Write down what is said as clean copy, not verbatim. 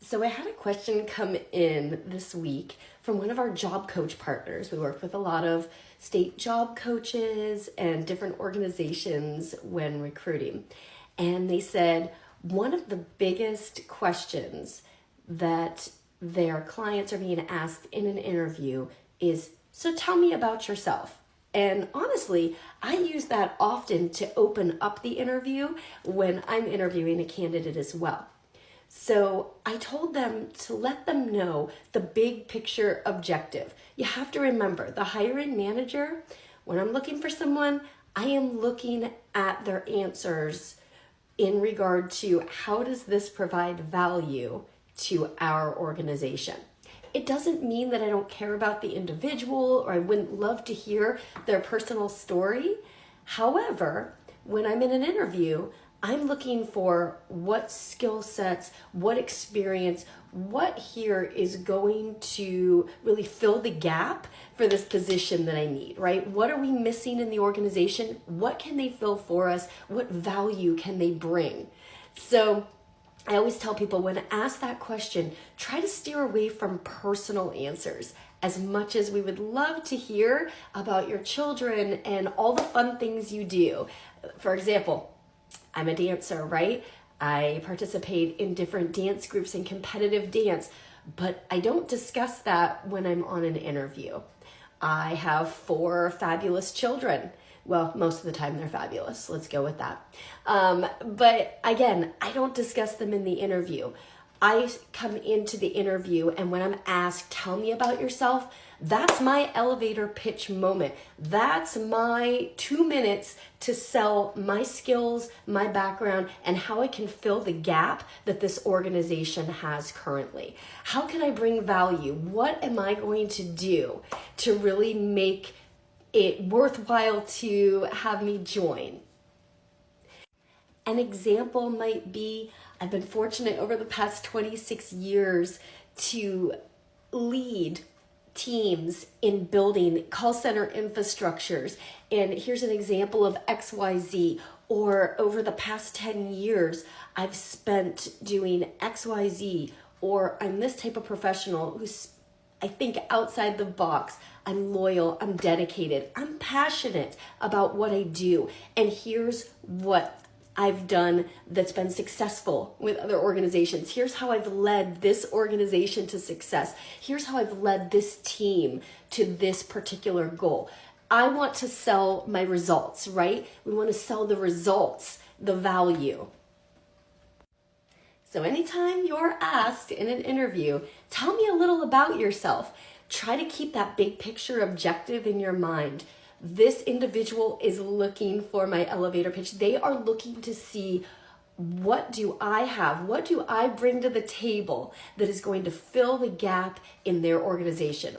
So I had a question come in this week from one of our job coach partners. We work with a lot of state job coaches and different organizations when recruiting. And they said one of the biggest questions that their clients are being asked in an interview is, so tell me about yourself. And honestly, I use that often to open up the interview when I'm interviewing a candidate as well. So I told them to let them know the big picture objective. You have to remember, the hiring manager, when I'm looking for someone, I am looking at their answers in regard to how does this provide value to our organization. It doesn't mean that I don't care about the individual or I wouldn't love to hear their personal story. However, when I'm in an interview, I'm looking for what skill sets, what experience, what here is going to really fill the gap for this position that I need, right? What are we missing in the organization? What can they fill for us? What value can they bring? So I always tell people when asked that question, try to steer away from personal answers. As much as we would love to hear about your children and all the fun things you do. For example, I'm a dancer, right? I participate in different dance groups and competitive dance, but I don't discuss that when I'm on an interview. I have 4 fabulous children. Well, most of the time they're fabulous. Let's go with that. But again, I don't discuss them in the interview. I come into the interview and when I'm asked, tell me about yourself, that's my elevator pitch moment. That's my 2 minutes to sell my skills, my background, and how I can fill the gap that this organization has currently. How can I bring value? What am I going to do to really make it worthwhile to have me join? An example might be, I've been fortunate over the past 26 years to lead teams in building call center infrastructures. And here's an example of XYZ. Or over the past 10 years, I've spent doing XYZ, or I'm this type of professional who's, I think, outside the box. I'm loyal, I'm dedicated, I'm passionate about what I do. And here's what I've done that's been successful with other organizations. Here's how I've led this organization to success. Here's how I've led this team to this particular goal. I want to sell my results, right? We want to sell the results, the value. So anytime you're asked in an interview, tell me a little about yourself. Try to keep that big picture objective in your mind. This individual is looking for my elevator pitch. They are looking to see, what do I have? What do I bring to the table that is going to fill the gap in their organization?